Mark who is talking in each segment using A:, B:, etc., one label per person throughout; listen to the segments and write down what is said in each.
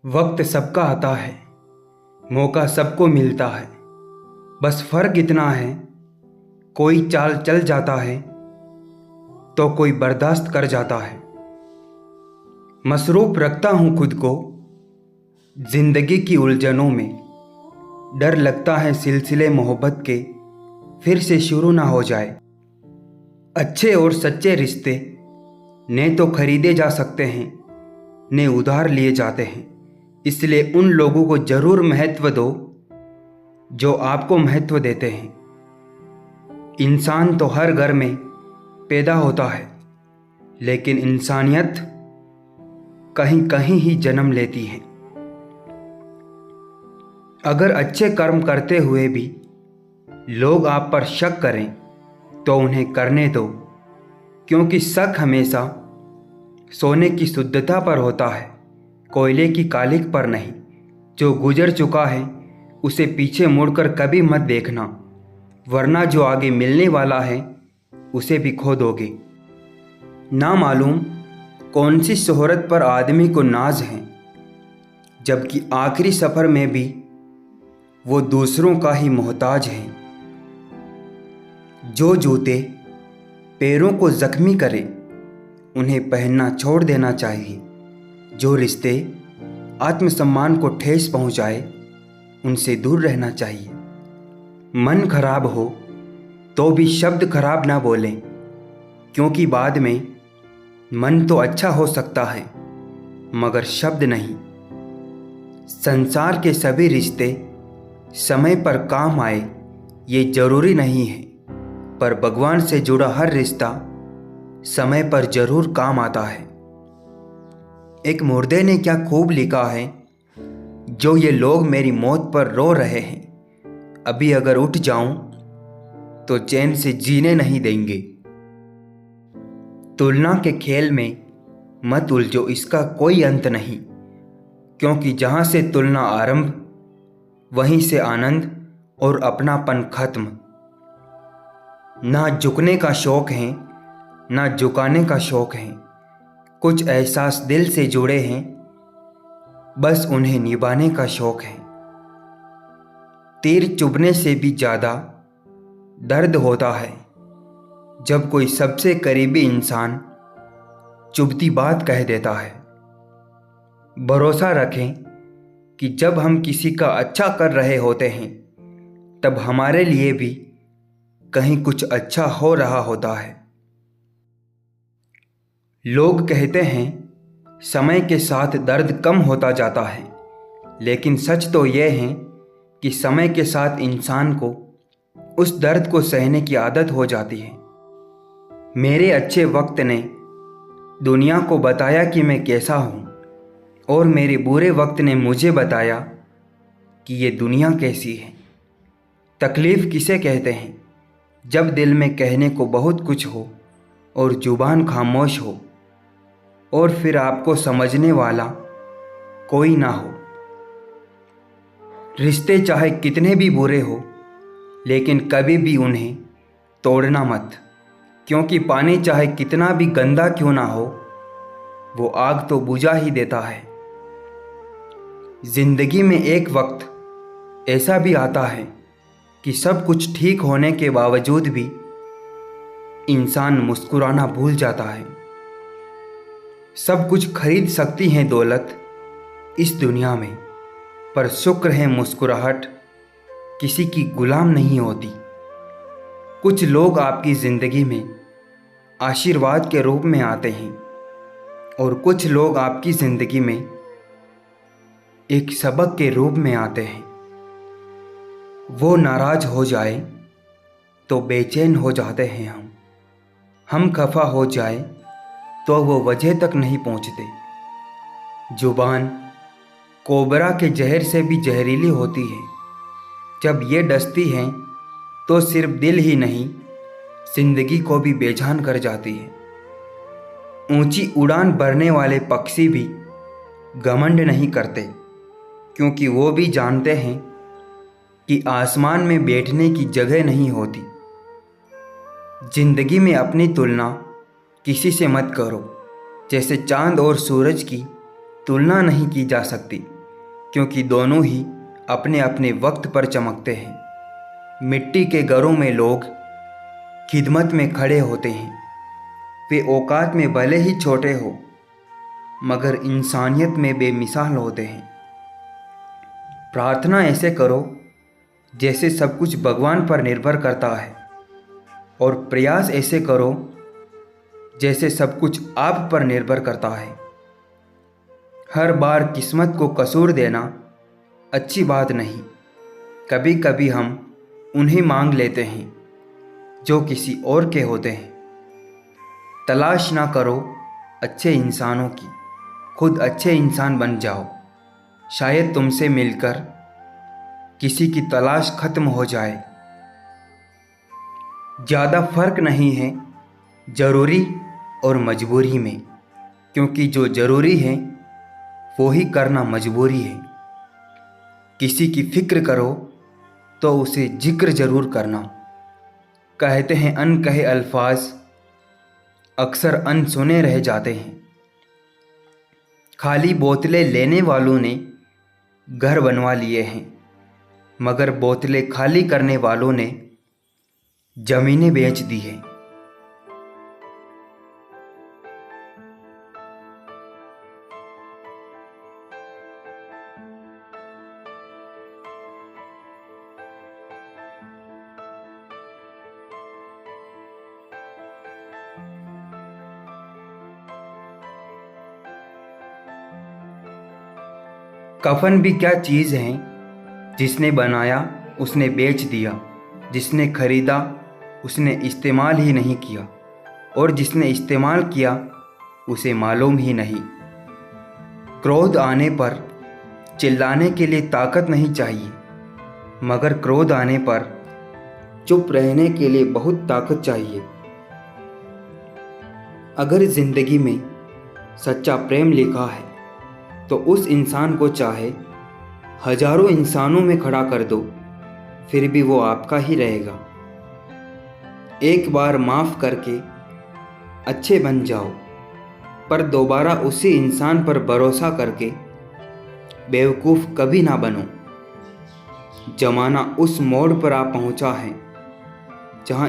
A: वक्त सबका आता है, मौका सबको मिलता है। बस फर्क इतना है, कोई चाल चल जाता है तो कोई बर्दाश्त कर जाता है। मसरूफ रखता हूँ खुद को जिंदगी की उलझनों में। डर लगता है सिलसिले मोहब्बत के फिर से शुरू ना हो जाए। अच्छे और सच्चे रिश्ते ने तो खरीदे जा सकते हैं, ने उधार लिए जाते हैं। इसलिए उन लोगों को जरूर महत्व दो जो आपको महत्व देते हैं। इंसान तो हर घर में पैदा होता है, लेकिन इंसानियत कहीं कहीं ही जन्म लेती है। अगर अच्छे कर्म करते हुए भी लोग आप पर शक करें तो उन्हें करने दो, क्योंकि शक हमेशा सोने की शुद्धता पर होता है, कोयले की कालिक पर नहीं। जो गुजर चुका है उसे पीछे मुड़कर कभी मत देखना, वरना जो आगे मिलने वाला है उसे भी खो दोगे। ना मालूम कौन सी शोहरत पर आदमी को नाज है, जबकि आखिरी सफ़र में भी वो दूसरों का ही मोहताज है। जो जूते पैरों को जख्मी करे उन्हें पहनना छोड़ देना चाहिए। जो रिश्ते आत्मसम्मान को ठेस पहुंचाए उनसे दूर रहना चाहिए। मन खराब हो तो भी शब्द खराब ना बोलें, क्योंकि बाद में मन तो अच्छा हो सकता है मगर शब्द नहीं। संसार के सभी रिश्ते समय पर काम आए ये जरूरी नहीं है, पर भगवान से जुड़ा हर रिश्ता समय पर जरूर काम आता है। एक मुर्दे ने क्या खूब लिखा है, जो ये लोग मेरी मौत पर रो रहे हैं, अभी अगर उठ जाऊं तो चैन से जीने नहीं देंगे। तुलना के खेल में मत उलझो, इसका कोई अंत नहीं, क्योंकि जहां से तुलना आरंभ वहीं से आनंद और अपनापन खत्म। ना झुकने का शौक है ना झुकाने का शौक है, कुछ एहसास दिल से जुड़े हैं, बस उन्हें निभाने का शौक है। तीर चुभने से भी ज़्यादा दर्द होता है जब कोई सबसे करीबी इंसान चुभती बात कह देता है। भरोसा रखें कि जब हम किसी का अच्छा कर रहे होते हैं तब हमारे लिए भी कहीं कुछ अच्छा हो रहा होता है। लोग कहते हैं समय के साथ दर्द कम होता जाता है, लेकिन सच तो यह है कि समय के साथ इंसान को उस दर्द को सहने की आदत हो जाती है। मेरे अच्छे वक्त ने दुनिया को बताया कि मैं कैसा हूँ, और मेरे बुरे वक्त ने मुझे बताया कि ये दुनिया कैसी है। तकलीफ़ किसे कहते हैं, जब दिल में कहने को बहुत कुछ हो और जुबान खामोश हो, और फिर आपको समझने वाला कोई ना हो। रिश्ते चाहे कितने भी बुरे हो, लेकिन कभी भी उन्हें तोड़ना मत, क्योंकि पानी चाहे कितना भी गंदा क्यों ना हो, वो आग तो बुझा ही देता है। जिंदगी में एक वक्त ऐसा भी आता है कि सब कुछ ठीक होने के बावजूद भी इंसान मुस्कुराना भूल जाता है। सब कुछ खरीद सकती है दौलत इस दुनिया में, पर शुक्र है मुस्कुराहट किसी की गुलाम नहीं होती। कुछ लोग आपकी ज़िंदगी में आशीर्वाद के रूप में आते हैं, और कुछ लोग आपकी ज़िंदगी में एक सबक के रूप में आते हैं। वो नाराज़ हो जाए तो बेचैन हो जाते हैं हम खफा हो जाए तो वो वजह तक नहीं पहुंचते। जुबान कोबरा के जहर से भी जहरीली होती है, जब ये डसती है तो सिर्फ दिल ही नहीं जिंदगी को भी बेजान कर जाती है। ऊंची उड़ान भरने वाले पक्षी भी घमंड नहीं करते, क्योंकि वो भी जानते हैं कि आसमान में बैठने की जगह नहीं होती। जिंदगी में अपनी तुलना किसी से मत करो, जैसे चांद और सूरज की तुलना नहीं की जा सकती, क्योंकि दोनों ही अपने अपने वक्त पर चमकते हैं। मिट्टी के घरों में लोग खिदमत में खड़े होते हैं, वे औकात में भले ही छोटे हो मगर इंसानियत में बेमिसाल होते हैं। प्रार्थना ऐसे करो जैसे सब कुछ भगवान पर निर्भर करता है, और प्रयास ऐसे करो जैसे सब कुछ आप पर निर्भर करता है। हर बार किस्मत को कसूर देना अच्छी बात नहीं। कभी कभी हम उन्हें मांग लेते हैं जो किसी और के होते हैं। तलाश ना करो अच्छे इंसानों की, खुद अच्छे इंसान बन जाओ। शायद तुमसे मिलकर किसी की तलाश खत्म हो जाए। ज़्यादा फर्क नहीं है ज़रूरी और मजबूरी में, क्योंकि जो ज़रूरी है वो ही करना मजबूरी है। किसी की फिक्र करो तो उसे जिक्र ज़रूर करना। कहते हैं अनकहे अल्फाज अक्सर अनसुने रह जाते हैं। खाली बोतलें लेने वालों ने घर बनवा लिए हैं, मगर बोतलें खाली करने वालों ने ज़मीनें बेच दी हैं। कफन भी क्या चीज़ है, जिसने बनाया उसने बेच दिया, जिसने खरीदा उसने इस्तेमाल ही नहीं किया, और जिसने इस्तेमाल किया उसे मालूम ही नहीं। क्रोध आने पर चिल्लाने के लिए ताकत नहीं चाहिए, मगर क्रोध आने पर चुप रहने के लिए बहुत ताकत चाहिए। अगर ज़िंदगी में सच्चा प्रेम लिखा है तो उस इंसान को चाहे हजारों इंसानों में खड़ा कर दो, फिर भी वो आपका ही रहेगा। एक बार माफ़ करके अच्छे बन जाओ, पर दोबारा उसी इंसान पर भरोसा करके बेवकूफ़ कभी ना बनो। ज़माना उस मोड़ पर आ पहुंचा है जहां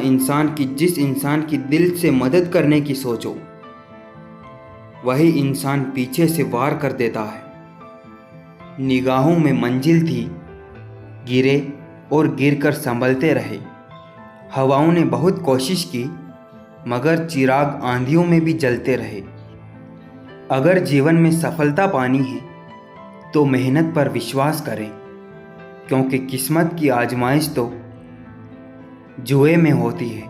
A: जिस इंसान की दिल से मदद करने की सोचो, वही इंसान पीछे से वार कर देता है। निगाहों में मंजिल थी, गिरे और गिरकर संभलते रहे। हवाओं ने बहुत कोशिश की, मगर चिराग आंधियों में भी जलते रहे। अगर जीवन में सफलता पानी है तो मेहनत पर विश्वास करें, क्योंकि किस्मत की आजमाइश तो जुए में होती है।